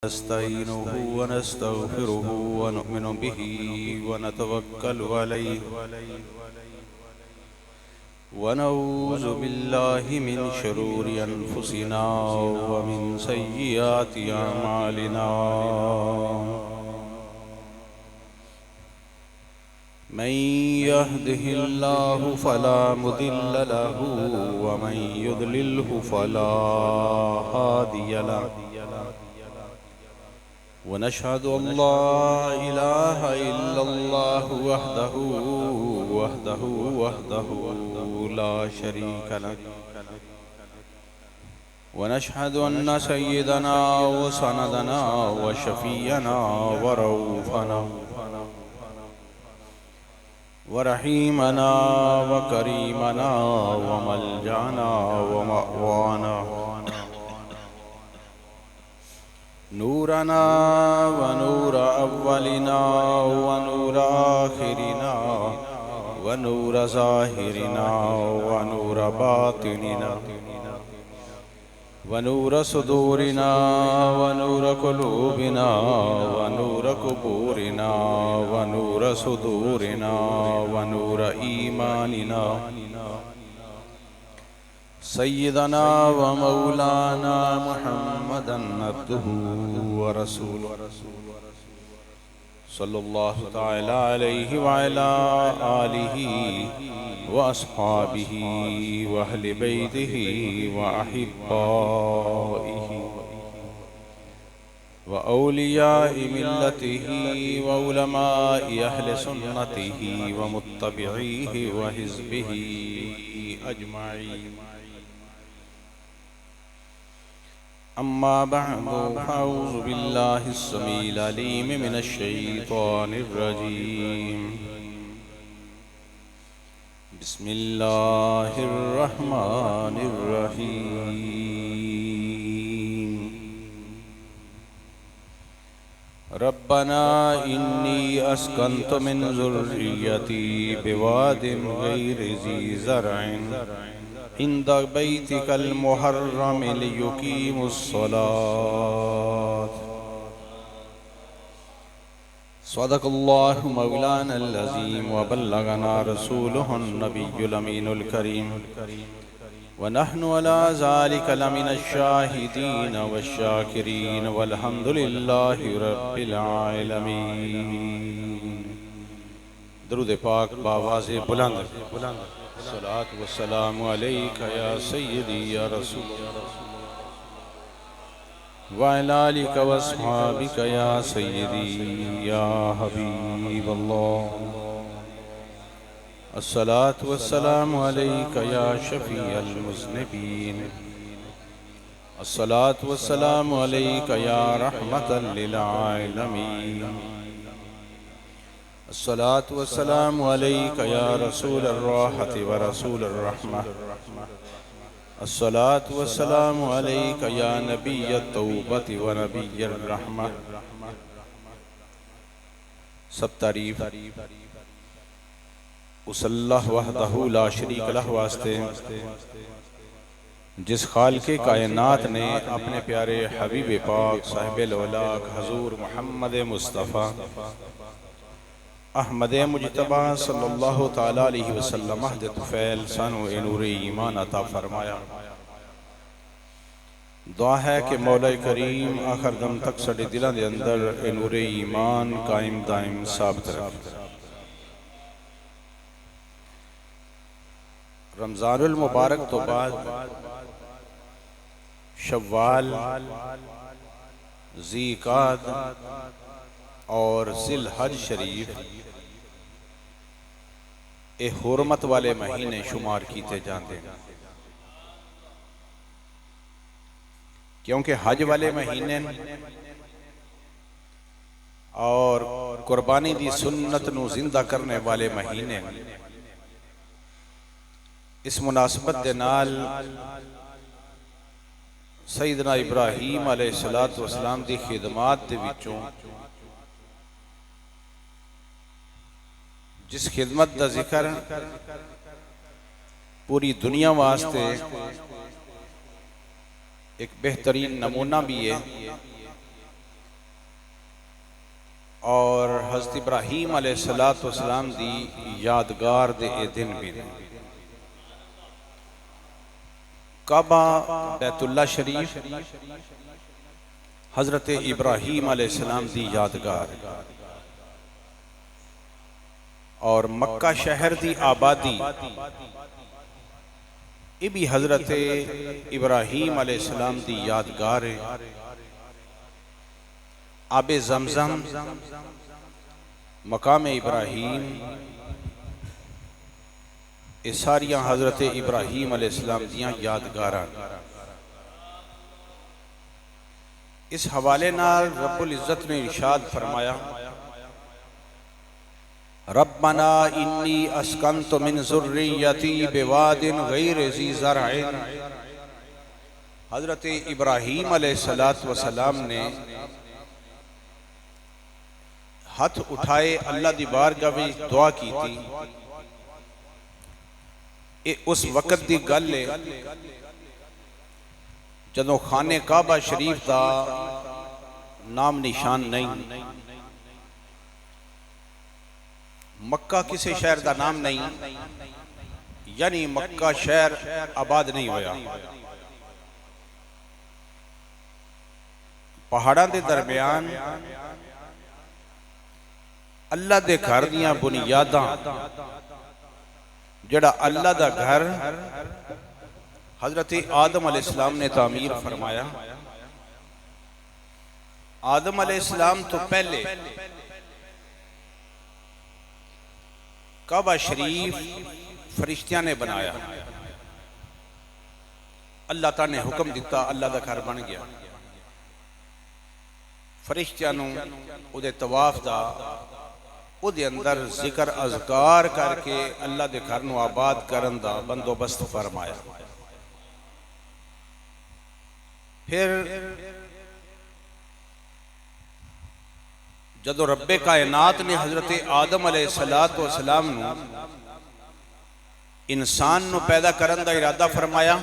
नस्तईनुहु वनस्तगफिरुहु वनु'मिनु बिहि वनतवक्कलु अलैहि वनऊज़ु बिल्लाहि मिन शुरूरि अनफुसिना व मिन सय्यिआति अमालिना मन यहदिहिल्लाहु फला मुदिल्ल लहु व मन युद्लिल्हु फला हादिय लहु वनशहदु अल्ला इलाहा इल्लल्लाहु वहदहु ला शरीक लहु वनशहदु अन्न सय्यदना व सनदना व शफीअना व रऊफना व रहीमना व करीमना व मलजाना व मअवाना नूरना व नूर अव्वलिना व नूर आखिरिना व नूर ज़ाहिरिना व नूर बातिनिना व नूर सुदूरिना व नूर कुलूबिना व नूर कुबूरिना व नूर सुदूरिना व नूर ईमानिना सय्यदना व मौलाना मुहम्मदन अब्दुहु व रसूलुहु सल्लल्लाहु तआला अलैहि व अला आलिहि व अस्हाबिहि व अहलि बैतिहि व अहिब्बाइहि व औलियाइ मिल्लतिहि व उलमाइ अहले सुन्नतिहि व मुत्तबिईहि व हिज़्बिहि अजमाईन। अम्मा बअदु फ़अऊज़ु बिल्लाहि अस्समीइल अलीम मिनश शैतानिर रजीम। बिस्मिल्लाहिर रहमानिर रहीम। रब्बना इन्नी अस्कन्तु मिन ज़ुर्रिय्यती बिवादिन गैरि ज़ी ज़रअन इंद बैतिकल मुहर्रम लियुकीमुस्सलात। सदक़ल्लाहु मौलानल अज़ीम व बल्लगना रसूलुहुन नबियुल अमीनुल करीम व नहनु अला ज़ालिका लमिनश शाहिदीन वश्शाकिरीन वल्हम्दुलिल्लाहि रब्बिल आलमीन। दुरूद पाक बावाज़े बुलंद सलात व सलाम अलैका या सय्यदी या रसूल व अला आलिका व अस्हाबिका या सय्यदी या हबीब अल्लाह। अस्सलातु वस्सलामु अलैका या शफ़ीअल मुज़निबीन। अस्सलातु वस्सलामु अलैका या रहमतल लिल आलमीन। अस्सलातु वस्सलामु अलैका या रसूलर राहति व रसूलर रहमह। अस्सलातु वस्सलामु अलैका या नबिय्यत तौबति व नबिय्यर रहमह। सब तारीफ उस अल्लाह वहदहु ला शरीक लह वास्ते जिस खालिक़े कायनात ने अपने प्यारे हबीब पाक साहिबुल औलाक हजूर मोहम्मद मुस्तफ़ा अहमद मुजतबा सल्लल्लाहु ताला अलैहि वसल्लम अहद तुफ़ैल सानो ए नूरे ईमान अता फरमाया। दुआ है कि मौला करीम आखिर दम तक साडे दिलों के अंदर ए नूरे ईमान कायम दायम साबित रखे। रमज़ानुल मुबारक तो बाद शव्वाल, ज़ीक़ाद और ज़िलहज शरीफ ए हुर्मत वाले महीने शुमार किए जाते हैं, क्योंकि हज वाले महीने और कुर्बानी दी सुन्नत नू जिंदा करने वाले महीने। इस मुनासबत दे नाल सैयदना इब्राहीम अलैहिस्सलातु वस्सलाम दी खिदमात दे विचों जिस खिदमत का जिक्र पूरी दुनिया वास्ते एक बेहतरीन नमूना भी है और हज़रत इब्राहीम अलैहिस्सलाम दी यादगार दे ए दिन भी ने। काबा बैतुल्ला शरीफ हज़रत इब्राहीम अलैहिस्सलाम दी यादगार और मक्का शहर दी आबादी ये भी हज़रत इब्राहीम अलैहिस्सलाम दी यादगार है। आबे ज़मज़म मकाम इब्राहीम ये सारियां हज़रत इब्राहीम अलैहिस्सलाम दियां यादगारां। इस हवाले नाल रब्बुल इज़्ज़त ने इरशाद फरमाया, रब्बना इन्नी अस्कन्तु मिन ज़ुर्रिय्यती बिवादिन गैरि ज़ी ज़रअन। हज़रत इब्राहीम अलैहिस्सलाम ने हाथ उठाए अल्लाह दी बारगाह विच दुआ की थी। ये उस वक़्त दी गल है जदों खाने काबा शरीफ का नाम निशान नहीं, मक्का किसी शहर का नाम नहीं, यानी मक्का शहर आबाद नहीं होया। पहाड़ों के दरमियान अल्लाह दे घर दियां बुनियादां, जड़ा अल्लाह दा घर हज़रत आदम अलैहिस्सलाम ने तामीर फरमाया। आदम अलैहिस्सलाम तो पहले काबा शरीफ फरिश्तियां ने बनाया। अल्लाह ताला ने हुक्म दिता, अल्लाह दा घर बन गया। फरिश्तियां नूं उहदे तवाफ दा उहदे अंदर जिक्र अज़कार करके अल्लाह दे घर नूं आबाद करन दा बंदोबस्त फरमाया। फिर जदों रब्बे कायनात ने हज़रत आदम अलैहिस्सलाम नूं इंसान नूं पैदा करन दा इरादा फरमाया,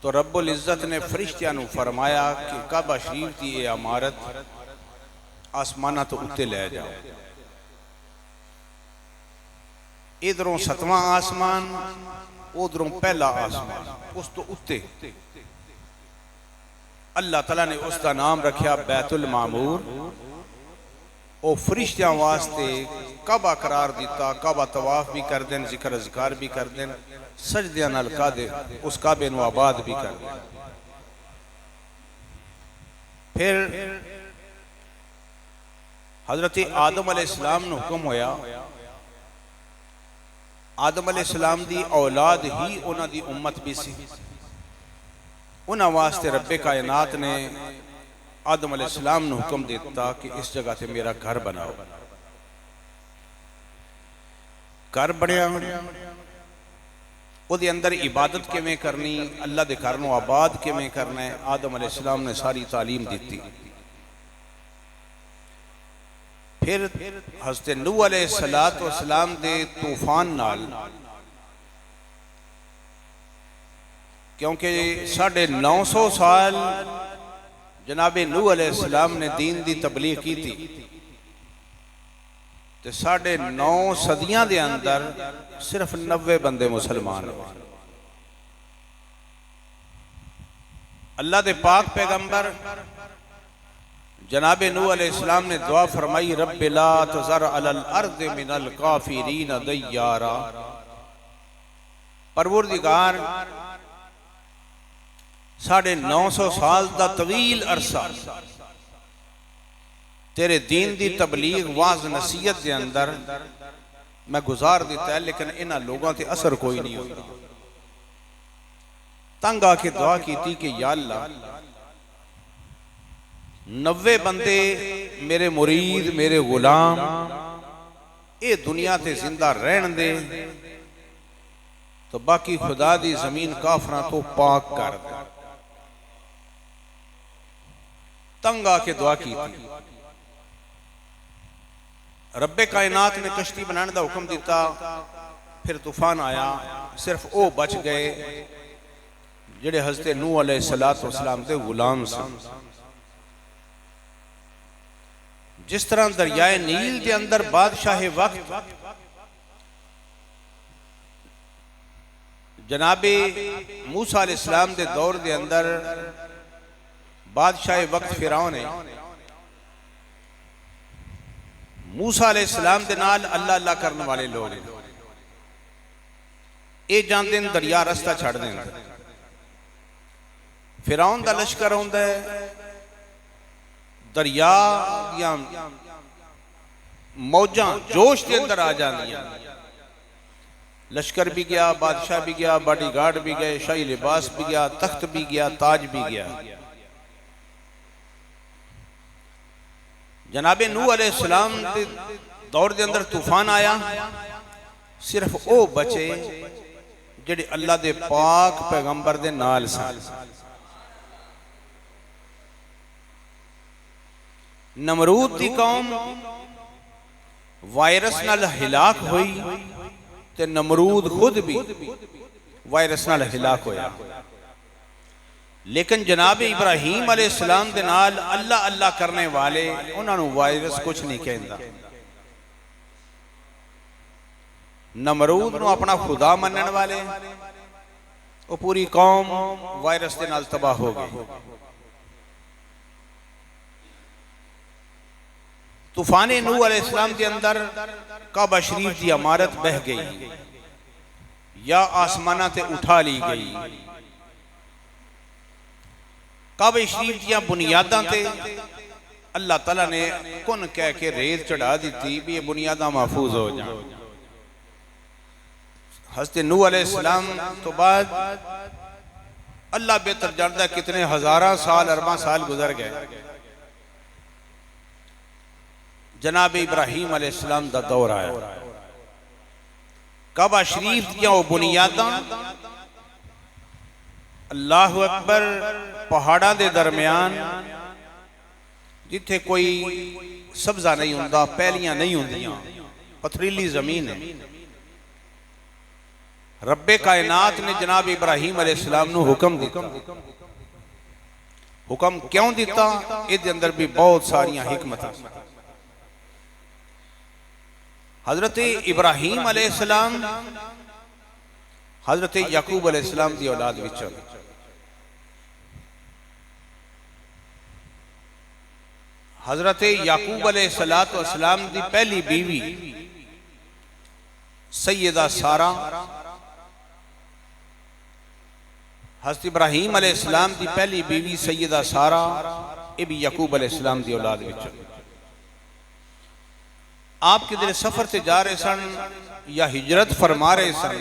तो रब्बुल इज़्ज़त ने फरिश्तियां नूं फरमाया कि काबा शरीफ की ये इमारत आसमाना तो उत्ते ले जाओ। इधरों 7वां आसमान, उधरों पहला आसमान, उस तो उत्ते अल्लाह तला ने उसका नाम रखा बैतुल मामूर। ओ फरिश्तियां वास्ते काबा करार दिता। काबा तवाफ भी कर देन, जिक्र अज़कार भी कर देन, सजदियां नाल कादे उस काबे नूं आबाद भी कर देन। फिर हज़रत आदम अलैहिस्सलाम नूं हुक्म होया, आदम अलैहिस्सलाम दी औलाद ही उन्हां दी उम्मत भी सी। उन्हां वास्ते रब्बे कायनात ने आदम अलैहिस्सलाम नूं हुक्म दिता कि इस जगह ते मेरा घर बनाओ। घर बनिया, उहदे अंदर इबादत किवें करनी, अल्लाह दे घर नूं आबाद किवें करना है, आदम अलैहिस्सलाम ने सारी तालीम दी। फिर हज़रत नूह अलैहिस्सलाम दे तूफान नाल, क्योंकि 950 साल जनाबे नूह अलैहिस्सलाम ने दीन दी तबलीग की थी, तो 9.5 सदियां दे अंदर सिर्फ 90 बंदे मुसलमान हुए। अल्लाह दे पाक पैगंबर जनाबे नूह अलैहिस्सलाम ने दुआ फरमाई, रब्बि ला तज़र अलल अर्द मिनल काफिरीन दय्यारा। परवरदिगार 950 साल का तवील अरसा तेरे दीन की तबलीग वाज नसीहत के अंदर मैं गुजार दिता है, लेकिन इन्हां लोगों से असर कोई नहीं होता। तंग आके दुआ की कि या अल्लाह 90 बंदे मेरे मुरीद, मेरे गुलाम ये दुनिया ते जिंदा रहन दे, तो बाकी खुदा दी जमीन काफरा तो पाक कर दे। तंग आके दुआ की थी। रब्बे कायनात ने कश्ती बनाने का हुक्म दिता। फिर तूफान आया, सिर्फ वो बच गए जेड़े हज़रत नूह अलैहिस्सलाम दे गुलाम सन। जिस तरह दरियाए नील के अंदर बादशाह वक्त जनाबे मूसा अलैहिस्सलाम के दौर के अंदर बादशाह वक्त फिरौन है, मूसा अलैहिस्सलाम के नाल अल्लाह अल्लाह करने वाले लोग ये जानते हैं दरिया रस्ता छड़ देना। फिरौन का लश्कर आउंदा है, दरिया या मौजा जोश के अंदर आ जांदियां। लश्कर भी गया, बादशाह भी गया, बॉडीगार्ड भी गए, शाही लिबास भी गया, तख्त भी गया, ताज भी गया। जनाबे नूह अलैहिस्सलाम के दौर के अंदर तूफान आया, सिर्फ वो बचे जेडे अल्लाह दे पाक पैगंबर दे नाल सन। नमरूद की कौम वायरस नाल हिलाक हुई ते नमरूद खुद भी वायरस नाल हिलाक होया, लेकिन जनाब इब्राहीम अलैहिस्सलाम दे नाल अल्लाह अल्लाह करने वाले उन्होंने वायरस कुछ नहीं कहता। नमरूद नूं अपना खुदा मनने वाले वो पूरी कौम वायरस के नाल तबाह हो गई। तूफान नूह अलैहिस्सलाम के अंदर काबा शरीफ की इमारत बह गई या आसमाना ते उठा ली गई। काबा शरीफ की बुनियादां ते अल्लाह ताला ने कुन कह के रेत चढ़ा दी भी ये बुनियादां महफूज हो जाए। हज़रत नूह अलैहिस्सलाम तो बाद अल्लाह बेहतर जानता कितने हजारा साल अरबा साल गुजर गए। जनाब इब्राहीम अलैहिस्सलाम दा दौर आया, काबा शरीफ की बुनियादां अल्लाह अकबर पहाड़ा दे दरम्यान जिथे कोई सब्जा नहीं होंदा, पहलियां नहीं होंदियां, पथरीली जमीन है। रब्बे कायनात ने जनाब इब्राहीम अलैहिस्सलाम नूं हुक्म दिता। हुक्म क्यों दिता? इहदे अंदर भी बहुत सारियां हिकमत। हजरत इब्राहीम अलैहिस्सलाम हजरत याकूब अलैहिस्सलाम की औलाद विच, हजरत याकूब अलैहिस्सलाम की पहली बीवी सैयदा सारा, हज़रत इब्राहीम अलैहिस्सलाम की पहली बीवी सैयदा सारा ये भी याकूब अलैहिस्सलाम की औलाद विच। आप किधर सफर से जा रहे सन या हिजरत फरमा रहे सन,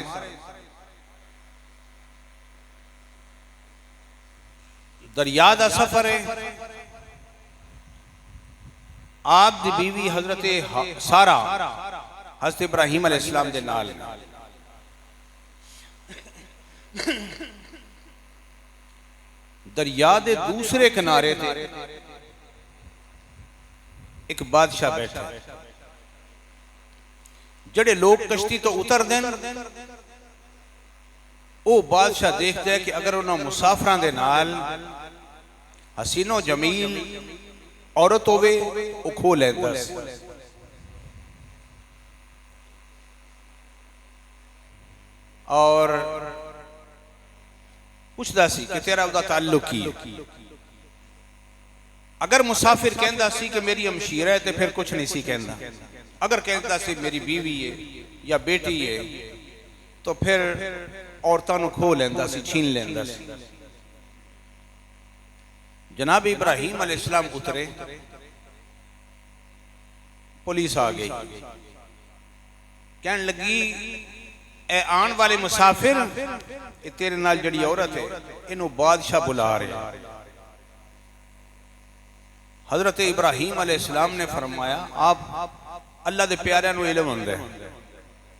दरिया का सफर है। आप दी बीवी हजरत सारा हज़रत इब्राहीम अलैहिस्सलाम के नाल दरिया के दूसरे किनारे ते एक बादशाह बैठा। जड़े लोग कश्ती तो उतर देन वो बादशाह देखता है कि अगर उन्होंने मुसाफिरां दे नाल हसीनो जमील औरत होवे वो खो लैंदा सी। और पूछदा सी कि तेरा उदा ताल्लुक की। अगर मुसाफिर कहंदा सी कि मेरी हमशीरा है तो फिर कुछ नहीं सी कहंदा। अगर कहता सी मेरी बीवी है या बेटी है तो फिर औरतों को खो लैंदा सी, छीन लैंदा सी। जनाब इब्राहीम अलैहिस्सलाम उतरे, पुलिस आ गई, कहने लगी ए आने वाले मुसाफिर तेरे नाल जड़ी औरत है इनू बादशाह बुला रहे। हजरत इब्राहीम अलैहिस्सलाम ने फरमाया आप अल्लाह दे प्यारिਆਂ ਨੂੰ इलम हुंदा है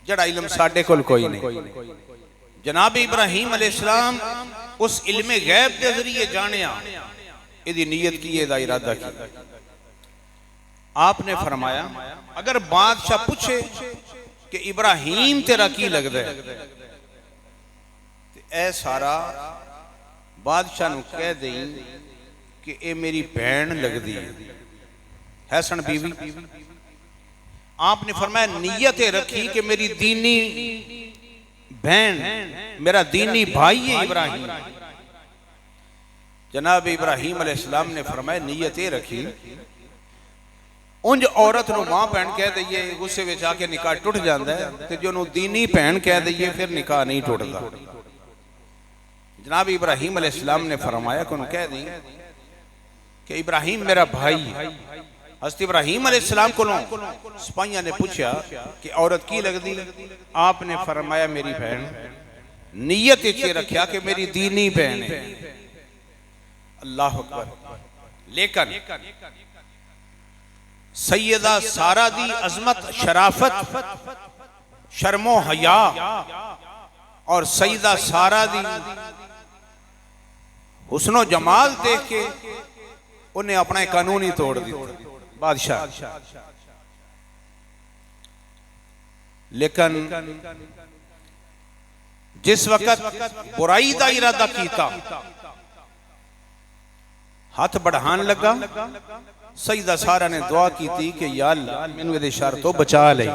जड़ा इलम साडे कोल कोई नहीं। जनाब इब्राहीम अलैहिस्सलाम उस इल्मे गैब के जरिए जानिया, इहदी नीयत की, इहदा इरादा की। आपने फरमाया अगर बादशाह पूछे कि इब्राहीम तेरा की लगदा है ते ऐ सारा बादशाह नूं कह दें कि ए मेरी भैन लगदी है सन बीवी। आपने फरमाया नीयत रखी कि मेरी दीनी बहन, मेरा दीनी भाई है इब्राहिम। जनाब इब्राहिम अलैहिस्सलाम ने फरमाया नीयत रखी, उंज औरत नूं मां भैन कह दईए गुस्से विच आके निकाह टुट जाता है, तो जो नूं दीनी भैन कह दईए फिर निकाह नहीं टुटता। जनाब इब्राहिम अलैहिस्सलाम ने फरमाया कि कह दी कि इब्राहिम मेरा भाई। हज़रत इब्राहिम अलैहिस्सलाम को सिपाहियों ने पूछा कि औरत की लगती, आपने फरमाया मेरी बहन। नीयत ये रखा कि मेरी दीनी बहन है। अल्लाह अकबर। लेकिन सैयदा सारा दी अजमत, शराफत, शर्मो हया और सैयदा सारा दी हुस्नो जमाल देख के उन्हें अपना कानून ही तोड़ दिया बादशाह। लेकिन जिस वक्त बुराई का इरादा किया, हाथ बढ़ान लगा, सईदा सारा ने दुआ की थी कि या अल्लाह मैनू इहदे शर तो बचा ले।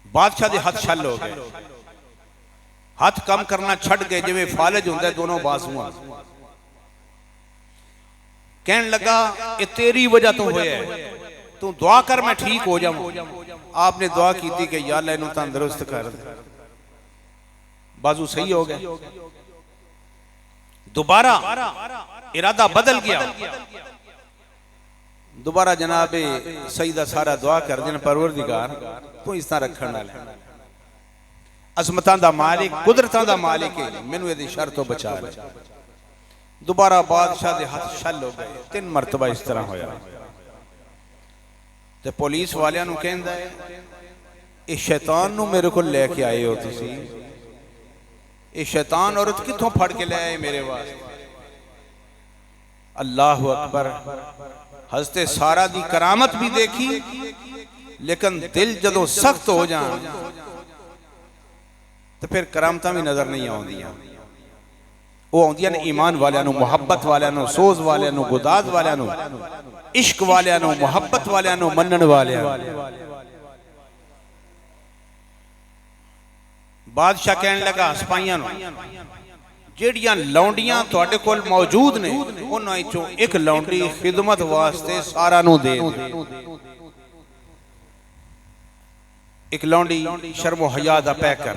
बादशाह दे हाथ छल हो गए, हाथ कम करना छड़ गए, जिवें फालज हुंदा दोनों बाजुआं। कहन लगा ये तेरी वजह तो होया है, तू दुआ कर मैं ठीक हो जाऊं। आपने दुआ की थी कि या अल्लाह इहनूं तंदुरुस्त कर दे। बाजू सही हो गए। दोबारा इरादा बदल गया। दोबारा जनाबे सईदा सारा दुआ कर देन, परवरदिगार तू इस तरह रखण वाला, अजमतां दा मालिक, कुदरतां दा मालिक है, मैनू इहदी शर तो बचा ले। दोबारा बादशाह दे हाथ छल हो गए। 3 मरतबा इस तरह होया। ते पुलिस वालियां नूं कहंदा है इस शैतान नूं मेरे को लेके आए हो तुसी, ये शैतान औरत कित्थों फड़ के ले आए मेरे वास्ते। अल्लाह अकबर। हज़रत सारा दी करामत भी देखी, लेकिन दिल जदों सख्त हो जान तो फिर करामतां भी नजर नहीं आउंदियां। वो आउंदियां ने ईमान वालियां नूं, मुहब्बत वालियां नूं, सोज वालियां नूं, गुदाद वालियां नूं, इश्क वालियां नूं, मुहब्बत वालियां नूं, मनण वालियां। बादशाह कहने लगा सिपाहियां नूं, जेड़ियां लौंडियां तुहाडे कोल मौजूद ने उन्हां विचों एक लौंडी खिदमत वास्ते सारा नूं दे दे। एक लौंडी शर्मो हया दा पैकर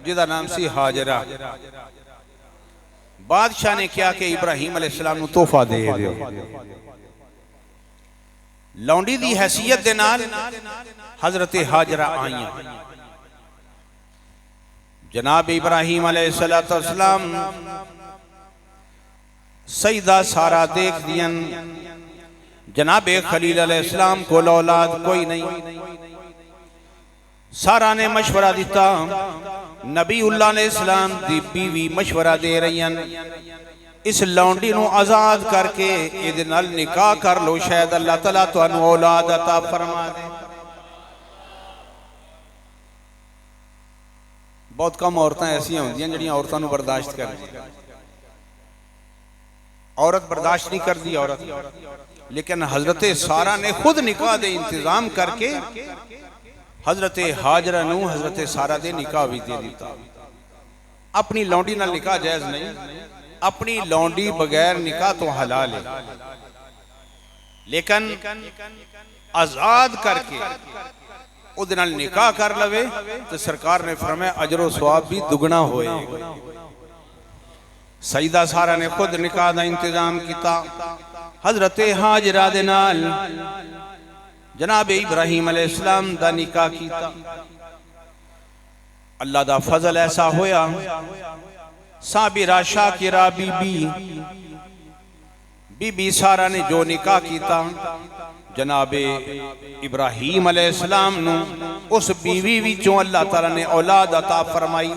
जिहदा नाम सी हाजरा। बादशाह ने कहा कि इब्राहिम अलैहिस्सलाम नूं तोहफा दे दियो। लौंडी दी हैसियत दे नाल हजरत हाजरा आईयां। जनाब इब्राहिम अलैहिस्सलाम सईदा सारा देख दियन। जनाब खलील अलैहिस्सलाम को औलाद कोई नहीं। सारा ने मशवरा दिता। नबीउल्लाह अलैहिस्सलाम दी बीवी मशवरा दे रही हैं इस लौंडी नूं आजाद करके इहदे नाल निकाह कर लो, शायद अल्लाह तआला तुहानूं औलाद अता फरमा दे। बहुत कम औरतां ऐसियां होंदियां जिहड़ियां औरतां नूं बर्दाश्त करदियां। औरत बर्दाश्त नहीं करती औरत, लेकिन हजरत सारा ने खुद निकाह दे इंतजाम करके हजरत हाजरा नूं हजरत सारा दे निकाह भी दे दिता। अपनी लौंडी नाल निकाह जायज नहीं, अपनी लौंडी बगैर निकाह तो हलाल है, लेकिन आजाद करके उहदे नाल निकाह कर लवे तो सरकार ने फरमाया अजरो सवाब भी दुगना होएगा। सईदा सारा ने खुद निकाह दा इंतजाम किया। हजरत हाजरा दे नाल जनाब इब्राहिम अलैहिस्सलाम दा निकाह किया। अल्लाह दा फजल ऐसा होया, साबिरा शाकिरा बीबी सारा ने जो निकाह किया जनाबे इब्राहिम अलैहिस्सलाम नू उस बीवी विचों अल्लाह ताला ने औलाद अता फरमाई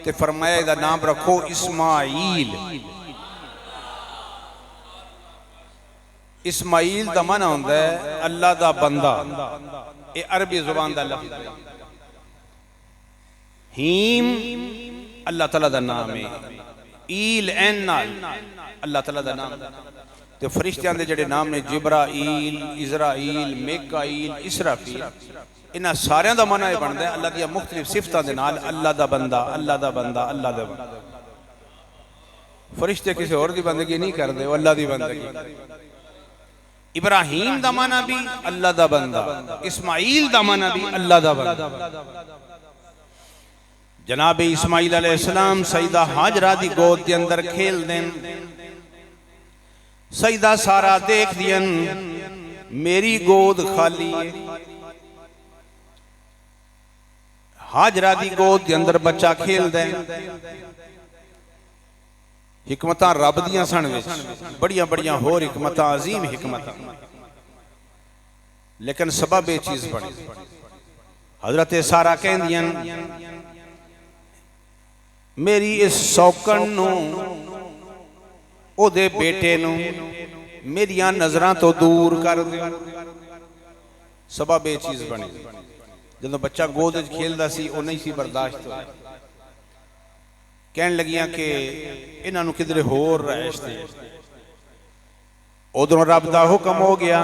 ते फरमाया इहदा नाम रखो इस्माइल। इस्माइल दा माना हुंदा है अल्लाह दा बंदा। ये अरबी जुबान दा लफ्ज़ है। हीम अल्लाह ताला दा नाम है, ईल एन नाल अल्लाह तआला दा नाम। तो फरिश्तियां दे जिहड़े नाम ने जिब्राईल, इज़राईल, मीकाईल, इसराफील, इन्हां सारियां दा माना यह बनदा है अल्लाह दी मुख्तलिफ सिफतां दे नाल अल्लाह दा बंदा, अल्लाह दा बंदा, अल्लाह दा बंदा। फरिश्ते किसी और दी बंदगी नहीं करते, वो अल्लाह दी बंदगी। इब्राहीम दा माना भी अल्लाह दा बंदा, इस्माईल दा माना भी अल्लाह दा बंदा। जनाब इस्माईल अलैहिस्सलाम सईदा हाजरा दी गोद के अंदर खेल देन। सईदा सारा देख दियन मेरी गोद खाली है। हाजरा दी गोद के अंदर बच्चा खेल दे। हिकमतां रब दियां सन विच बड़ियां बड़ियां होर हिकमतां, अजीम हिकमतां, लेकिन सबब ये चीज बनी। हजरत सारा कहंदियां मेरी इस सौकन नूं ओदे बेटे नूं मेरियां नजरां तो दूर कर दे। सबब ये चीज बनी। जदों बच्चा गोद विच खेलदा सी वो नहीं सी बर्दाश्त होया। कहन लगियां कि इन्हां नूं किधरे होर रैश दे। उधरों रब दा हुक्म हो गया।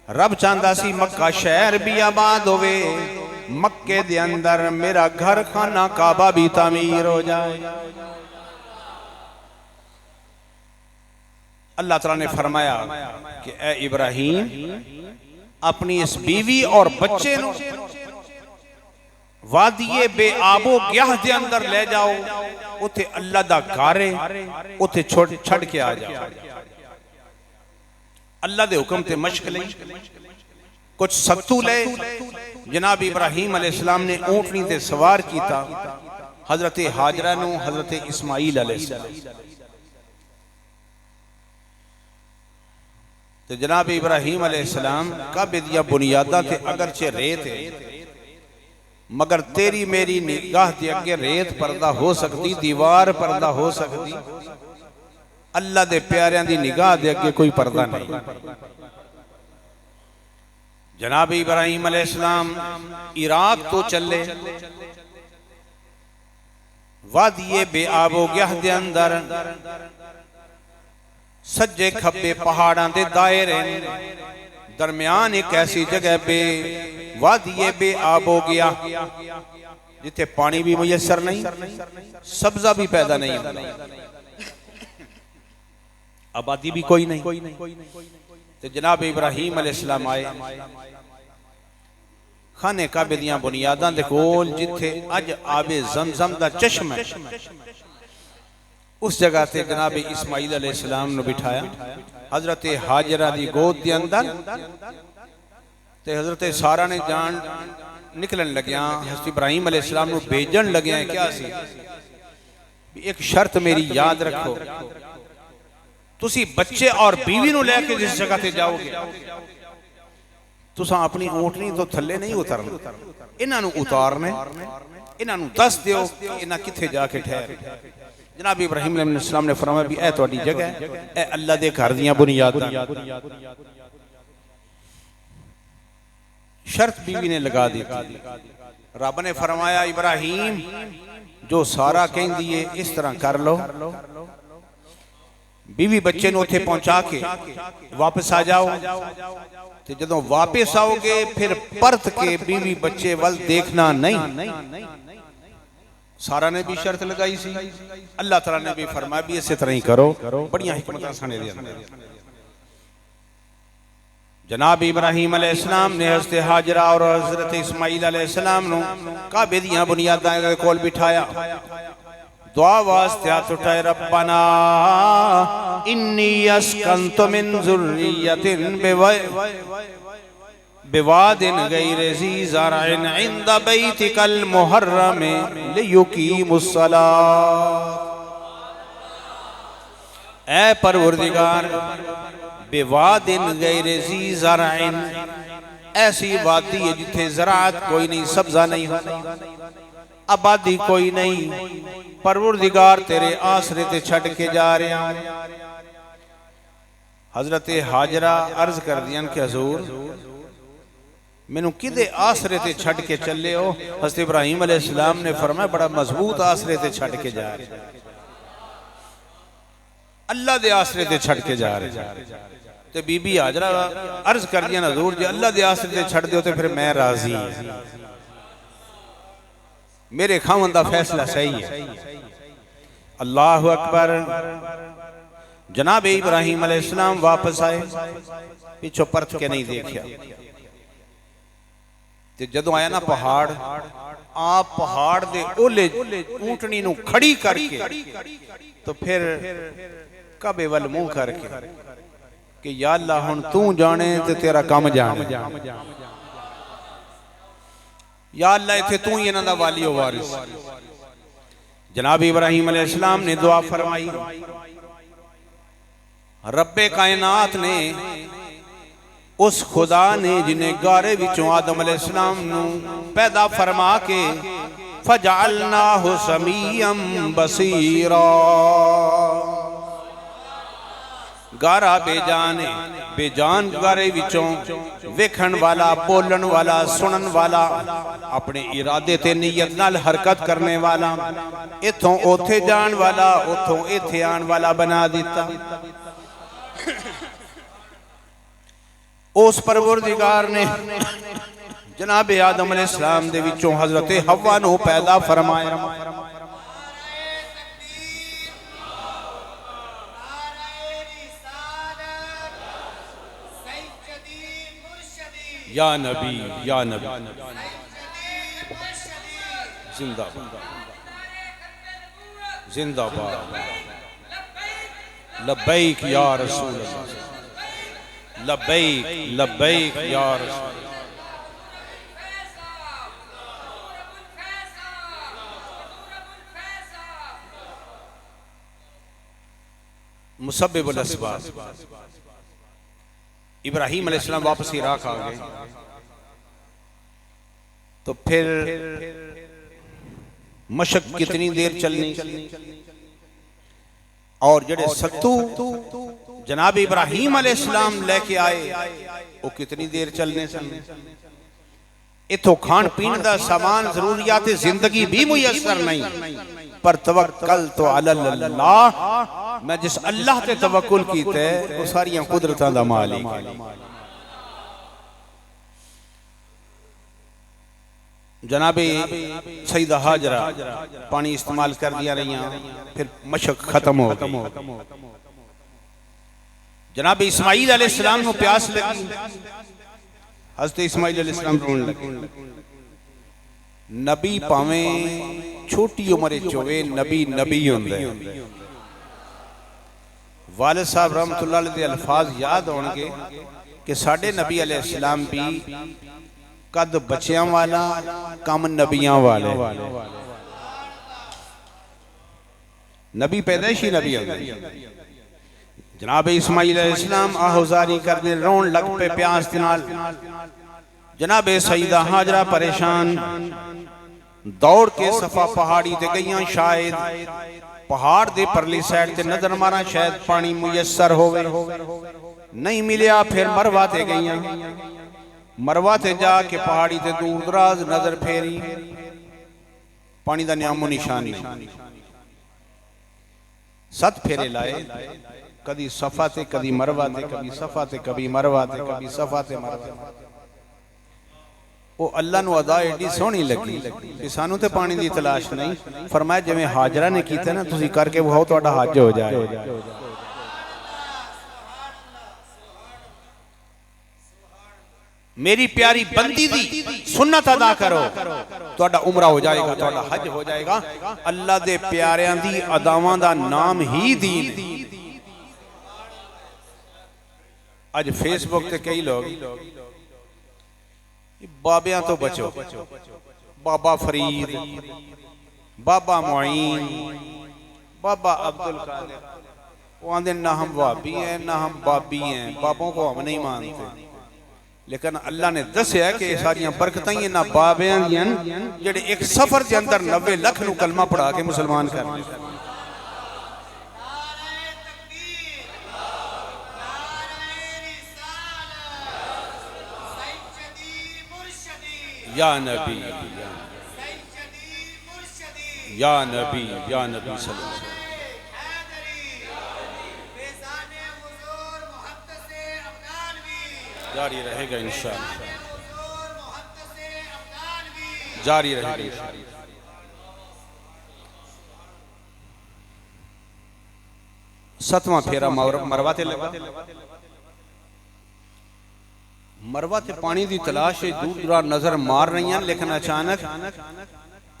रब चाहता सी मक्का शहर भी आबाद होवे, मक्के दे अंदर मेरा घर खाना काबा भी तामीर हो जाए। अल्लाह तआला ने फरमाया कि ए इब्राहीम अपनी इस बीवी और बच्चे नूं वादिये बेआबो ग्याह दे अंदर ले जाओ। उथे अल्लाह दा घर है, उथे छड़ के आ जाओ। अल्लाह दे हुक्म ते मशक लई कुछ सत्तू ले। जनाब इब्राहीम अलैहिस्सलाम ने ऊंटनी ते सवार कीता हजरत हाजरा नूं, हजरत इस्माईल अलैहिस्सलाम। ते जनाब इब्राहीम अलैहिस्सलाम काबे दियां बुनियादां ते अगरचे रेत है, मगर तेरी मेरी निगाह के अगे रेत पर्दा हो सकती, दीवार पर्दा हो सकती, अल्लाह दे प्यारियां दी निगाह दे अगे कोई पर्दा नहीं। जनाब इब्राहीम अलैहिस्सलाम इराक तो चले, वादिये बेआबो ग्याह दे अंदर सज्जे खब्बे पहाड़ां दे दायरे, दरम्यान एक ऐसी जगह पे वादिये बेआब हो गया जिथे पानी भी मुयसर नहीं, सब्जा भी पैदा नहीं, आबादी भी कोई नहीं। तो जनाब इब्राहीम अलैहिस्सलाम आए खाने काबे दियां बुनियादां दे कोल जिथे अज आबे ज़मज़म दा चश्मा है, उस जगह ते जनाब इस्माईल अलैहिस्सलाम ने बिठाया हजरत हाजरा दी गोद के अंदर। ते हजरत सारा ने जान निकलन लग्या, हजरत इब्राहीम अलैहिस्सलाम नूं भेजन लग्या क्या सी, एक शर्त मेरी याद रखो, तुसी बच्चे और बीवी नूं लेके जिस जगह ते जाओगे तुसा अपनी ऊंटनी तो थल्ले नहीं उतरना, इन्हां नूं उतारने, इन्हां नूं दस दिओ इन्हां किथे जाके ठहर। जनाब इब्राहीम अलैहिस्सलाम ने फरमाया भी ए तुहाडी जगह है, ए अल्लाह दे घर दियां बुनियादां। शर्त बीवी ने लगा दी। रब ने फरमाया इब्राहीम जो सारा कहंदी है इस तरह कर लो, बीवी बच्चे नूं उत्थे पहुंचा के वापस आ जाओ। ते जदों वापस आओगे फिर परत के बीवी बच्चे वल देखना नहीं। सारा ने भी शर्त लगाई सी, अल्लाह तआला ने भी फरमाया भी इसी तरह ही करो। बड़ियां हिकमतां सने दे अंदर। जनाब इब्राहीम अलैहिस्सलाम ने हज़रत हाजरा और हज़रत इस्माईल अलैहिस्सलाम नूं काबे दियां बुनियादां दे कोल बिठाया। दुआ वास्ते हाथ उठाए, रब्बना इन्नी अस्कंतु मिन ज़ुर्रियतिन बिवादिन गैरि ज़ी ज़रअन इंद बैतिकल मुहर्रम लियुकीमुस्सलात। ऐ परवरदिगार बेवादिन गैरे ज़ी ज़रअन, ऐसी वादी है जिथे ज़राअत कोई नहीं, सब्जा नहीं होता, आबादी कोई नहीं। परवरदिगार तेरे आसरे ते छड़ के जा रहे हैं। हजरत हाजरा अर्ज कर दियां कि हजूर मैनू किदे आसरे ते छड़ के चले हो। हज़रत इब्राहीम अलैहिस्सलाम ने फरमाया बड़ा मजबूत आसरे ते छड़ के जा रहे। अल्लाह दे आसरे ते छड़ के जा रहे ते बीबी हाजरा अर्ज कर दिया हजूर जी अल्लाह दे आसरे ते छड़ दो तो फिर मैं राजी हाँ, मेरे खावन दा फैसला सही है। अल्लाह अकबर। जनाब इब्राहिम अलैहिस्सलाम वापस आए, पिछो परत के नहीं देखा। ते जदों आया ना पहाड़, आप पहाड़ दे ओले ऊंटनी नू खड़ी करके तो फिर कबे वल मुंह करके कि या अल्लाह हुण तू जाने ते तेरा काम जाने, या अल्लाह इत्थे तू ही इन्हां दा वाली ओ वारिस। जनाब इब्राहिम अलैहिस्सलाम ने दुआ फरमाई, रब्बे कायनात ने, उस खुदा ने जिन्हें गारे विचों आदम अलैहिस्सलाम नू पैदा फरमा के फजअलनाहु समीअम बसीरा, गारा बेजान गारे विचों वेखण वाला, बोलन वाला, सुनन वाला, अपने इरादे ते नियत नाल हरकत करने वाला, इथों ओथे जान वाला, उथों इथे आन वाला बना दिता। उस परवरदिगार ने जनाब आदम अलैहिस्सलाम दे विचों हजरत हव्वा नू पैदा फरमाया। या नबी या नबी जिंदाबाद जिंदाबाद, लब्बैक या रसूल अल्लाह, लब्बैक लब्बैक या रसूल। मुसब्बिबुल अस्बाब। इब्राहिम अलैहिस्सलाम वापस इराक आ गए तो फिर मशक कितनी देर चलनी, और जड़े सत्तू जनाब इब्राहिम अलैहिस्सलाम लेके आए वो कितनी देर चलने चलने। इथों खान पीन का सामान जरूरियात जिंदगी भी मुयस्सर नहीं, पर तवक्कल तो अल्लाह, मैं जिस अल्लाह ते तवक्कुल कीते वो सारियां कुदरतां दा मालिक है। जनाबे सईदा हाजरा पानी इस्तेमाल कर दिया रही, फिर मशक खत्म हो गई। जनाब इस्माइल अलैहिस्सलाम को प्यास लगी, हज़रत इस्माइल अलैहिस्सलाम रोने लगे। नबी भावें छोटी उम्र होवे, नबी नबी होंदे। वालिद साहब रहमतुल्लाह अलैह दे अल्फाज याद होंगे कि साडे नबी अलैहिस्सलाम भी कद बच्चियां वाला, कम नबियां वाले। नबी पैदाइशी नबी होंदे। जनाब इस्माइल अलैहिस्सलाम आहुजारी करने रोन लग पे प्यास दे नाल। जनाब सईदा हाजरा परेशान दौड़ के सफा पहाड़ी ते गईयां, शायद पहाड़ दे परली साइड ते नजर मारा शायद पानी मुयस्सर होवे, नहीं मिलिया। फिर मरवा ते गईयां, मरवा ते जाके पहाड़ी ते दूर दराज नजर फेरी, पानी दा नामो निशानी। 7 फेरे लाए, कभी सफा ते कभी मरवा ते, कभी सफा ते कभी मरवा ते, कभी सफा ते मरवा। वो अल्लाह नू अदा एडी सोहनी लगी कि सानू ते पानी दी तलाश नहीं। फरमाया जिवें हाजरा ने कीता ना, तुसीं करके वहाओ, तुहाडा हज हो जाए। मेरी प्यारी बंदी दी सुन्नत अदा करो, तुहाडा उमरा हो जाएगा, तुहाडा हज हो जाएगा। अल्लाह दे प्यारियां दी अदावां दा नाम ही दीन। अज फेसबुक ते कई लोग बाबियां तो बचो, बाबा फरीद, बाबा मुईन, बाबा अब्दुल कादिर, वो आंदे ना हम वाबी हैं ना हम बाबी हैं, बाबों को हम नहीं मानते। लेकिन अल्लाह ने दसिया कि सारियां बरकतां ही ना बाबियां दी हन जेड़े एक सफर के अंदर 90 लाख नू कलमा पढ़ा के मुसलमान कर। या नबी या नबी या नबी सल्लल्लाहु अलैहि वसल्लम। जारी रहेगा इंशाअल्लाह, जारी रहेगा। सतवां फेरा मरवा ते लगा। मरवा ते पानी की तलाश दूर दूर नजर मार रही हैं, लेकिन अचानक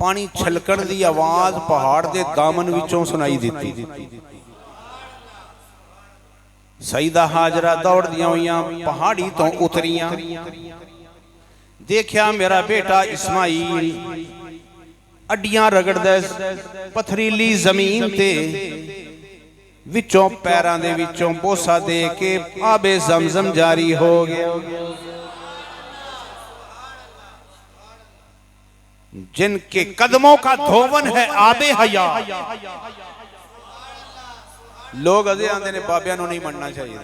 पानी छलकण की आवाज पहाड़ के दामन विचों सुनाई दी। सईदा हाजरा दौड़दियां होइयां पहाड़ी तो उतरियां, देखिया मेरा बेटा इस्माइल अड्डियां रगड़दा पथरीली जमीन ते विचों पैरां दे विचों बोसा दे के आबे जमजम जारी हो गया। जिनके कदमों का धोवन है आबे हया। लोग अजे आंदे ने बाबियां नूं नहीं मनना चाहिए।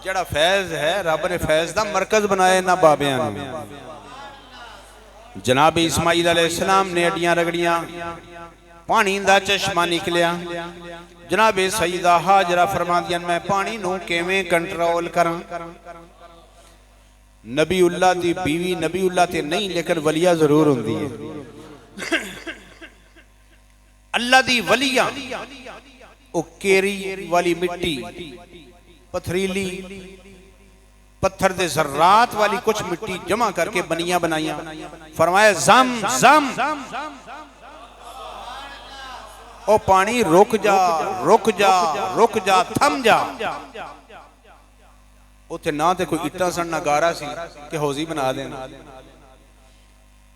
जड़ा फैज है रब ने फैज दा मरकज बनाया ना बाबियां नूं। जनाब इस्माइल अलैहिस्सलाम ने अड्डियां रगड़ियां, पानी दा चश्मा निकलिया। जनाब सईदा हाजरा फरमांदियां मैं पानी नूं किवें कंट्रोल करां। नबी उल्लाह दी बीवी नबी उल्लाह ते नहीं लेकिन वलिया जरूर होंदी है। अल्लाह दी वलिया ओ केरी वाली मिट्टी पथरीली पत्थर दे जर्रात वाली कुछ मिट्टी जमा करके बनिया बनाइया। फरमाया जम जम ओ पानी रुक जा रुक जा रुक जा थम जा। उत्थे ना तो कोई इट्टा सन ना गारा सी कि हौजी बना देना।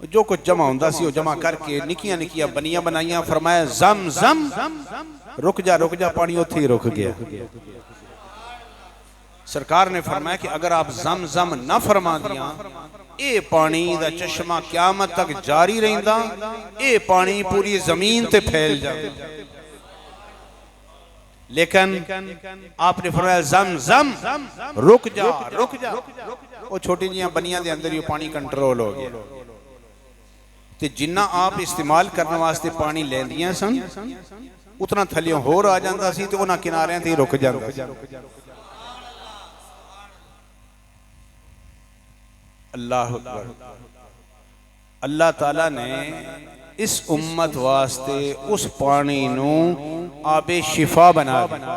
जो कुछ जमा होंदा सी वो जमा करके निकिया निकिया बनिया बनाइया। फरमाया जम जम रुक जा पानी उत्थे ही रुक गया। सरकार ने फरमाया कि अगर आप जम जम ना फरमा दिया ये पानी दा चश्मा क़यामत तक जारी रहिंदा, ये पानी पूरी जमीन ते फैल जाए। लेकिन आपने फरमाया जम जम रुक जा रुक जा। वो छोटी जी बनिया दे अंदर ही पानी कंट्रोल हो गया। ते जिन्ना आप इस्तेमाल करने वास्ते पानी लेंदियां सन उतना थल्लियों होर आ जांदा सी ते उन्हां किनारियां ते रुक जांदा सी। अल्लाह अकबर। अल्लाह ताला ने इस उम्मत वास्ते उस पानी नूं आबे शिफा बना दिया।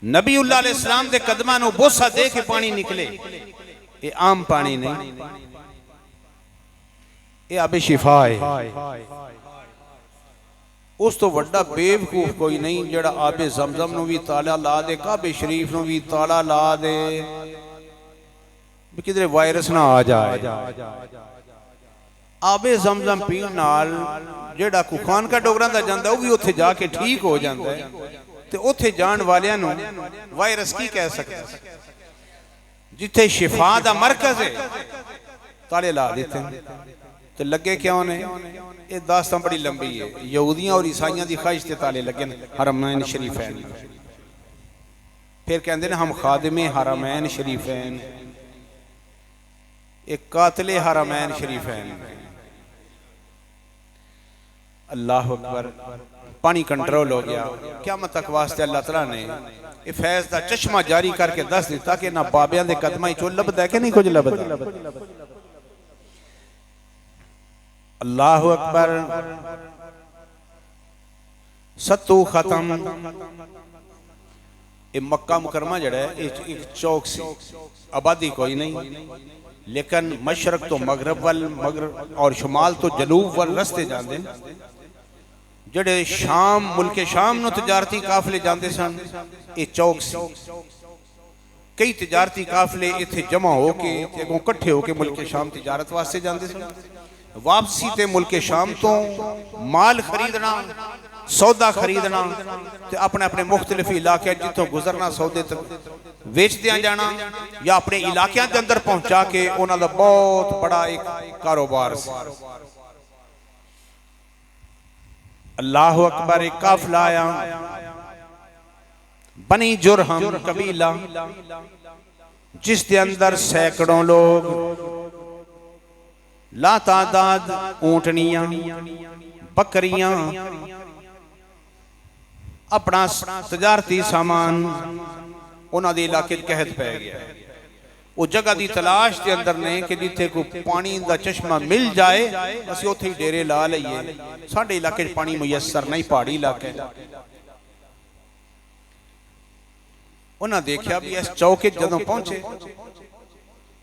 नबी उल्लाह अलैहिस्सलाम दे कदमां नूं बोसा दे के पानी निकले। ये आम पानी नहीं, ये आबे शिफा है। उस तो वड्डा बेवकूफ कोई नहीं जिहड़ा आबे जमजम नूं भी ताला ला दे, काबे शरीफ नूं भी ताला ला दे किधरे वायरस ना आ जाए। आबे जमजम पीण नाल जेड़ा कुखान का डोगरां दा जांदा वो भी उत्थे जाके ठीक हो जाता है। ते उत्थे जाण वालियां नूं वायरस की कह सकदा। जिथे शिफा दा मरकज है ताले ला देते ते लगे क्यों ने? ये दास्तां बड़ी लंबी है। यहूदियां और ईसाइयां दी ख्वाहिश ते ताले लगे हरमैन शरीफैन। फिर कहंदे ने हम खादिमे हरमैन शरीफैन, एक कातिले हरमैन शरीफैन। अल्लाह अकबर। पानी कंट्रोल हो गया। क़यामत तक वास्ते अल्लाह तआला ने ये फैज दा चश्मा जारी करके दस दिता कि ना बाबियां दे कदमां चों लभदा है कि नहीं कुछ लभदा। अल्लाह अकबर। सत्तू खत्म। ये मक्का मुकरमा जड़ा है एक चौक सी, आबादी कोई नहीं, लेकिन मशरक तो मगरब वल मगरब और शुमाल तो जनूब वल रस्ते जाते जड़े शाम मुल्के शाम नूं तजारती काफले जाते सन। ये चौक सी। कई तजारती काफले इत्थे जमा होके अगों कट्ठे होके मुल्के शाम तजारत वास्ते जाते सन। वापसी ते मुल्के शाम तो माल खरीदना, सौदा खरीदना ते अपने अपने मुख्तलिफ इलाके जितों गुजरना सौदे तक वेचदियां जाना या अपने इलाकों के अंदर पहुंचा के उन्हां दा बहुत बड़ा एक कारोबार सी। अल्लाह अकबर। एक काफला आया बनी जुरहम कबीला जिसके अंदर सैकड़ों लोग, लातादाद ऊंटनियां, बकरियां, अपना तजारती सामान उन्होंने इलाके कहत पै गया। वो जगह की तलाश के अंदर ने कि जिथे कोई पानी का चश्मा मिल जाए असं उत्थे डेरे ला लीए। साडे इलाके पानी मुयसर नहीं, पहाड़ी इलाके। उन्हें देखा भी इस चौके जदों पहुंचे,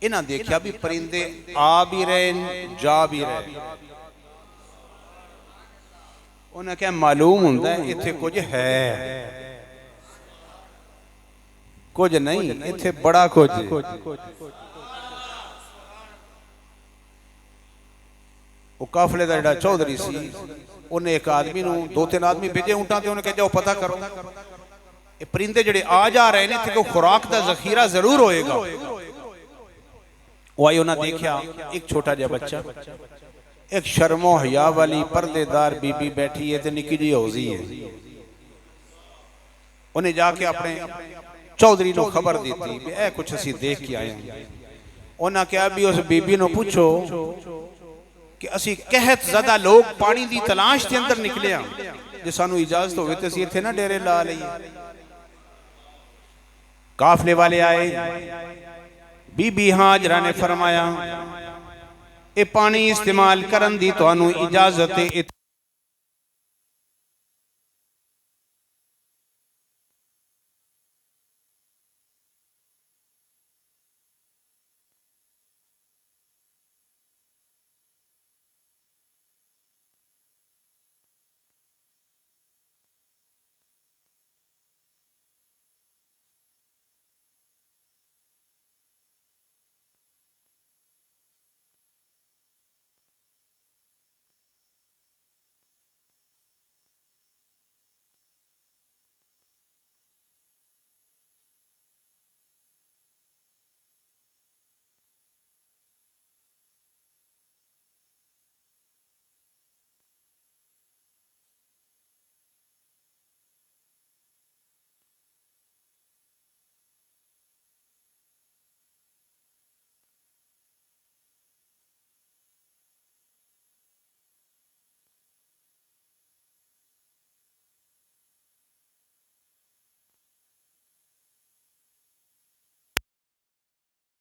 इन्हें देखा भी परिंदे आ भी रहे जा भी रहे। उन्हें क्या मालूम होंदा है इत्थे कुछ है, कुछ नहीं, इत्थे बड़ा कुछ है। वो काफले का जो चौधरी सी उन्हें एक आदमी नूं, दो तीन आदमी भेजे ऊंटां ते, उन्हें कहा जाओ पता करो ये परिंदे जिहड़े आ जा रहे हैं इत्थे कोई खुराक का जखीरा जरूर होएगा। वो आई, उन्हें देखा एक छोटा जिहा बच्चा, एक शर्मो हया वाली पर्देदार बीबी बैठी है, निकी जी हौजी है। उन्हें जाके अपने चौधरी को खबर दी थी ए कुछ असी देख के आए हैं। उन्हें कहा भी उस बीबी ने पूछो कि असी कहत ज़्यादा लोग पानी की तलाश के अंदर निकले हैं, जो सानू इजाजत हो तो असी इत्थे ना डेरे ला लईए। काफले वाले आए, बीबी हाजरा ने फरमाया ये पानी इस्तेमाल करन दी तुहानू इजाजत है।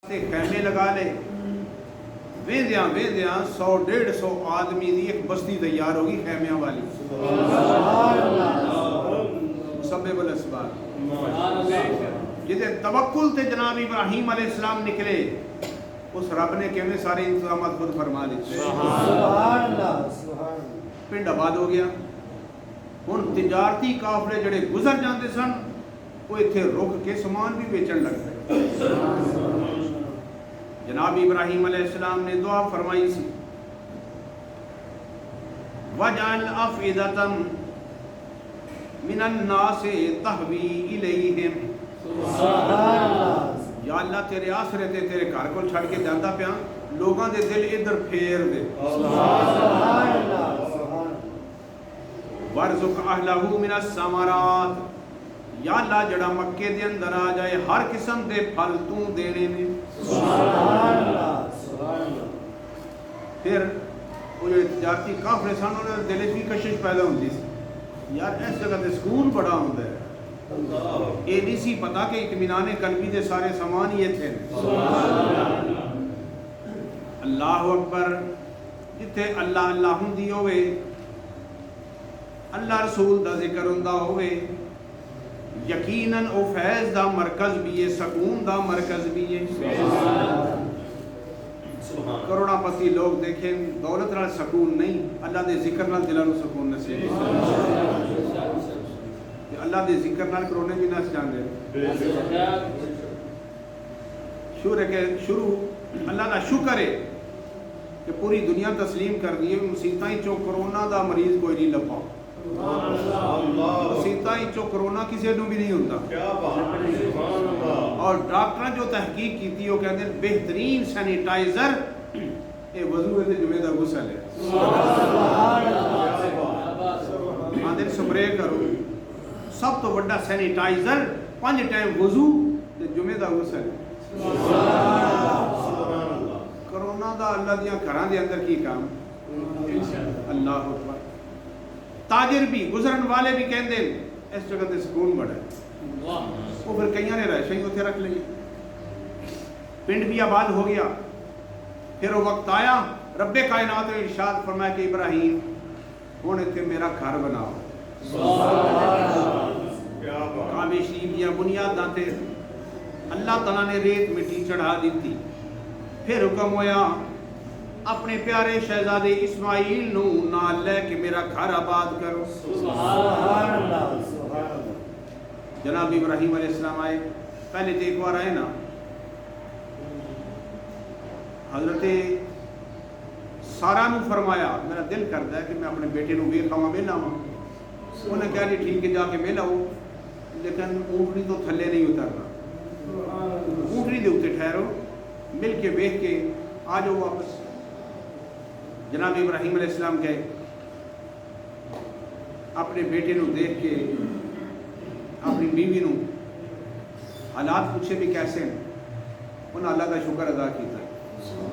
खैमे लगा ले, वेंदिया वेंदिया 100-150 आदमी की एक बस्ती तैयार होगी खैमिया वाली। मुसब्बिबुल अस्बाब जिदे तवक्कुल ते जनाब इब्राहीम अलैहिस्सलाम निकले, उस रब ने किवें सारे इंतजाम खुद फरमा दिते। पिंड आबाद हो गया। हुण तिजारती काफले जिहड़े गुजर जाते सन वो इत्थे रुक के समान भी बेचण लग पे। जनाब इब्राहीम अलैहिस्सलाम ने दुआ फरमाई सी, वजअल अफ़इदतम मिनन नास तहवी इलैहिम। या अल्लाह तेरे आसरे ते तेरे घर को छड़ के जांदा पिया, लोगों के दिल इधर फेर दे। वरज़ुक़ अहलहू मिनस समरात। या अल्लाह जड़ा मक्के दे अंदर आ जाए हर किस्म दे फल तू देने ने। फिर वो जो तिजारती काफले सन उन्हें दिल भी कशिश पैदा होती सी, यार इस जगह ते सुकून बड़ा होंदा है। ये नहीं सी पता कि इत्मीनान कल्बी दे सारे समान ही इत्थे ने। अल्लाह अकबर। जिथे अल्लाह अल्लाह हुंदी होवे, अल्लाह रसूल दा जिक्र हुंदा होवे, यकीनन ओ फैज़ दा मरकज भी है, सकून दा मरकज भी है। करोड़ापति लोग देखें दौलत नाल सकून नहीं, अल्लाह दे जिक्र नाल दिलां नूं सकून नसीब। अल्लाह दे जिक्र नाल करोने भी नस जांदे। शुरू अल्लाह दा शुक्र है कि पूरी दुनिया तस्लीम कर दी है। मुसीबतां चो कोरोना दा मरीज कोई नहीं लभा। मुसीबतां चो कोरोना किसी नूं भी नहीं होता। और डॉक्टर जो तहकीक की वो कहते हैं बेहतरीन सैनिटाइजर ये वजू ते जुमे दा गुसल है। आंदे स्प्रे करो, सब तो बड़ा सैनिटाइजर 5 टाइम वजू ते जुमे दा गुसल है। कोरोना दा अल्लाह दियां घरां दे अंदर की काम। अल्लाह अकबर। ताजिर भी गुजरन वाले भी कहते हैं इस जगह ते सुकून बड़ा है। वो फिर कई ने रैशा ही उत्थे रख ली, पिंड भी आबाद हो गया। फिर वो वक्त आया, रब्बे कायनात ने इरशाद फरमाया कि इब्राहिम हुण इत्थे मेरा घर बनाओ। काबे शरीफ दी बुनियादां ते अल्लाह ताला ने रेत मिट्टी चढ़ा दी। फिर हुक्म होया अपने प्यारे शहजादे इस्माइल नू नाल लैके मेरा घर आबाद करो। जनाब इब्राहिम अलैहिस्सलाम आए। पहले तो एक बार आए ना, हजरत सारा नू फरमाया मेरा दिल करता है कि मैं अपने बेटे नू वेख आवां, मिल आवां। उन्हें कहा जी ठीक है, जाके मिल आओ, लेकिन ऊँटनी तो थले नहीं उतरना, ऊँटनी के उत्ते ठहरो, मिल के वेख के आ जाओ वापस। जनाब इब्राहिम अलैहिस्सलाम गए, अपने बेटे नू देख के अपनी बीवी नू हालात पूछे भी कैसे हैं, उन्हें अल्लाह का शुक्र अदा किया।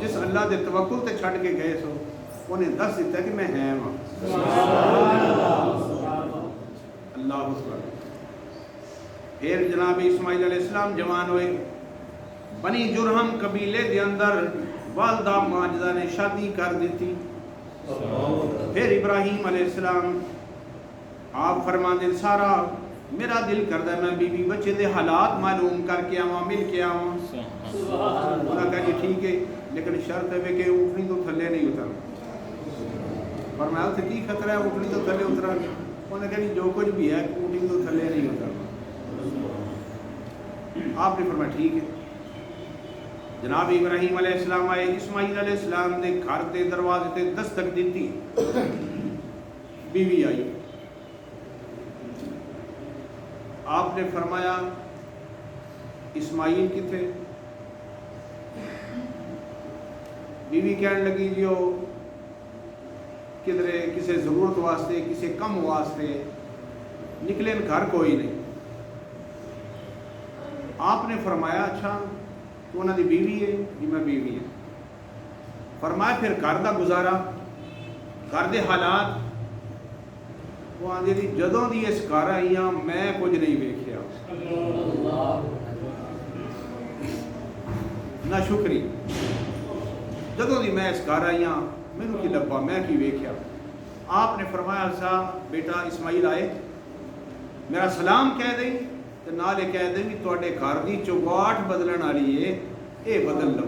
जिस अल्लाह के तवक्कुल ते छड़ के गए सो उन्हें दस दिता कि मैं है वहाँ। अल्लाह अकबर। फिर जनाब इस्माइल अलैहिस्सलाम जवान हुए। बनी जुरहम कबीले के अंदर वालदा माजिदा ने शादी कर दी। फिर इब्राहिम अलैहिस्सलाम आप फरमाते सारा मेरा दिल करता है मैं बीवी बच्चे के हालात मालूम करके आवां, मिल के आवां। उन्होंने कहा जी ठीक है, लेकिन शर्त है कि ऊँटनी तो थले नहीं उतरना। पर मैं उत्थे की खतरा है, ऊँटनी तो थले उतरा। उन्होंने कहा जी जो कुछ भी है ऊँटनी तो थले नहीं उतरना। आपने फरमाया ठीक है। जनाब इब्राहिम अलैहिस्सलाम आए, इस्माइल अलैहिस्सलाम ने घर के दरवाजे ते दस्तक दी। बीवी आई, आपने फरमाया इस्माइल किथे? बीवी कहने लगी जी वो किधरे किसी जरूरत वास्ते किसी कम वास्ते निकले, घर कोई नहीं। आपने फरमाया अच्छा तो उन्होंने बीवी है जी? मैं बीवी है। फरमाया फिर घर का गुजारा, घर के हालात? वो आंदी थी जदों दी इस घर आई हाँ मैं कुछ नहीं वेख्या, ना शुक्री। जदों दी मैं इस घर आई हाँ मैनू की लब्बा, मैं की वेख्या। आपने फरमाया सा बेटा इस्माइल आए, मेरा सलाम कह दे तो नाले कह दे भी तुहाडे घर की चौगाट बदलण वाली है, ये बदल लो।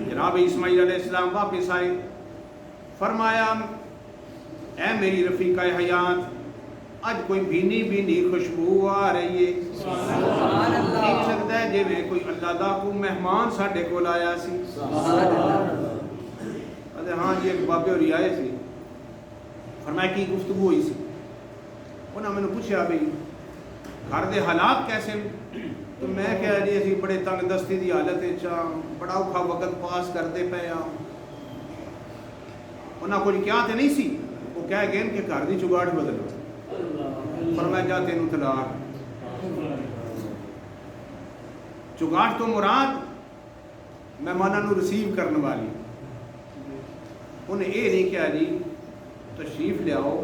जनाब इस्माइल अलैहिस्सलाम वापस आए, फरमाया ऐ मेरी रफीका हयात, अज कोई भीनी भीनी खुशबू आ रही है। लगता है जिवें कोई अल्लाह दा को मेहमान साडे कोल आया सी। अरे हाँ जी एक बाबे होरी आए सी। फरमाया की गुफ्तगू हुई सी? उन्हें मैंने पूछा भाई घर के हालात कैसे? तो मैं क्या जी असी बड़े तंग दस्ती की हालत बड़ा औखा वक्त पास करते पे हाँ। उन्हें कुछ क्या तो नहीं सी, वो कह गए कि घर की चुगाड़ बदलो। पर मैं जा तेनू तलाक। चुगाड़ तो मुराद मेहमानों को रिसीव करने वाली। उन्हें ये नहीं कहा जी तशरीफ लियाओ,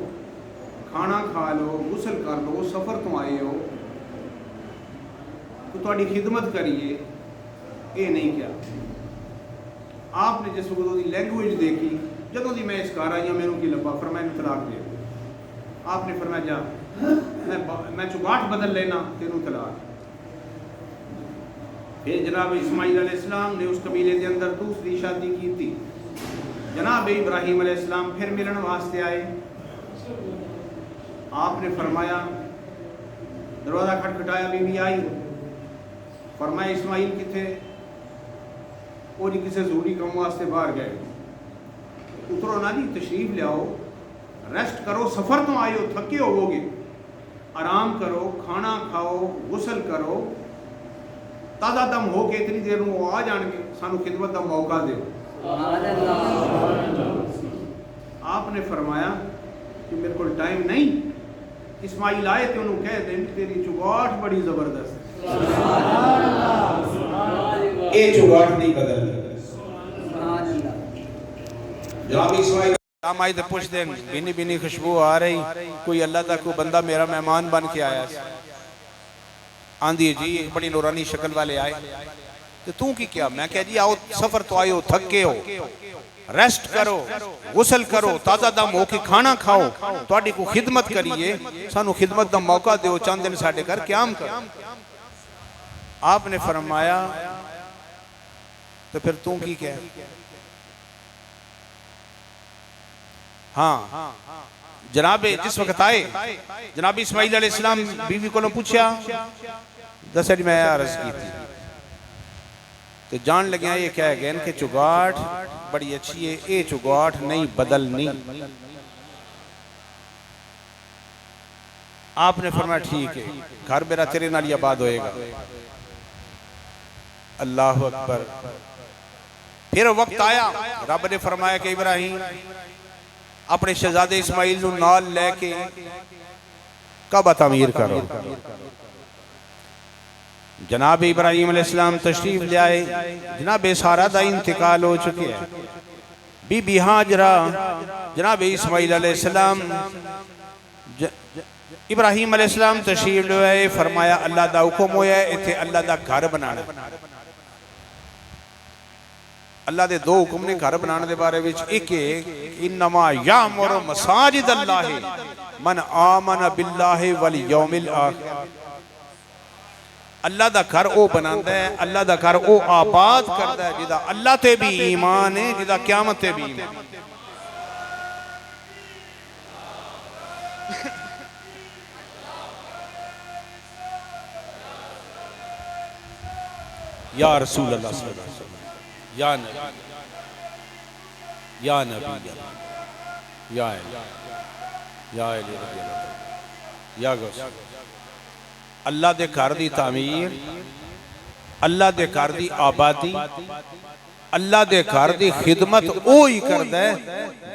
खाना खा लो, गुसल कर लो, सफ़र तो आए हो तो थोड़ी खिदमत करिए, ये नहीं किया। आपने जिस वक्त उसकी लैंगुएज देखी, जदों दी मैं इस घर आई हाँ मैनू की लब्बा, फरमाया तलाक दे। आपने फरमाया जा मैं चुगाट बदल लेना, तेनू तलाक। फिर जनाब इस्माइल अलैहिस्सलाम ने उस कबीले के अंदर दूसरी शादी की थी। जनाब इब्राहिम अलैहिस्सलाम फिर मिलन वास्ते आए। आपने फरमाया दरवाज़ा खटखटाया, बीवी आई। फरमाया इस्माइल किथे? वो जी किसी जरूरी काम वास्ते बाहर गए। उतरो ना जी, तशरीफ लियाओ, रेस्ट करो, सफ़र तो आए हो, थके होवोगे, आराम करो, खाना खाओ, गुसल करो, ताज़ा दम हो के इतनी देर में वो आ जाएंगे, सानू खिदमत का मौका दो। आपने फरमाया कि मेरे को टाइम नहीं। इस्माइल आए तो उन्होंने कह दें तेरी चुगाट बड़ी जबरदस्त है, ये चुगाट नहीं बदल। जनाब इस्माइल हम आए तो पुछते बिनी बिनी खुशबू आ रही, कोई अल्लाह का कोई बंदा मेरा मेहमान बन के आया। आंधी जी बड़ी नूरानी शक्ल वाले आए, तो तू की क्या? मैं कह जी आओ सफर तो आए हो, थके हो, रेस्ट करो, गुसल करो, ताजा दम होके खाना खाओ, तुहाडी को खिदमत करिए, सानू खिदमत का मौका दो, चंद दिन साडे घर क्याम करो। आपने फरमाया तो फिर तू की कह? हाँ जनाबे जिस वक्त आए जनाब इस्माइल अलैहिस्सलाम बीवी को पूछा, दस मैं अर्ज की थी तो जान लगे ये क्या है कि चुगाट बड़ी अच्छी है, ये चुगाट नहीं बदलनी। आपने फरमाया ठीक है, घर मेरा तेरे नाल आबाद होएगा। अल्लाह अकबर। फिर वक्त आया, रब ने फरमाया कि इब्राहिम अपने शहजादे इस्माइल नू नाल लेके काबा तामीर करो। जनाब इब्राहिम अलैहिस्सलाम तशरीफ ले आए, जनाब सारा दा इंतकाल हो चुके हैं। बीबी हाजरा जनाब इस्माइल अलैहिस्सलाम इब्राहिम अलैहिस्सलाम तशरीफ ले आए, फरमाया अल्लाह दा हुक्म होया इत्थे अल्लाह दा घर बनाना। अल्लाह दे दो हुक्म ने घर बनाने के बारे में। एक इन्नमा यामुरु मसाजिद अल्लाह मन आमन बिल्लाहि वल यौमिल आखिर। अल्लाह दा घर ओ बनांदा है, अल्लाह दा घर ओ आबाद करदा है जिदा अल्लाह ते भी ईमान है, जिदा क़यामत ते भी ईमान। या रसूल अल्लाह सल्लल्लाहु अलैहि वसल्लम, या नबी या नबी या या गौस। अल्लाह दे घर दी तामीर, अल्लाह दे घर दी आबादी, अल्लाह दे घर दी खिदमत ओ ही करदा है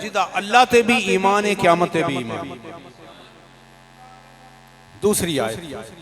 जिदा अल्लाह ते भी ईमान है, क़यामत ते भी ईमान। दूसरी आयत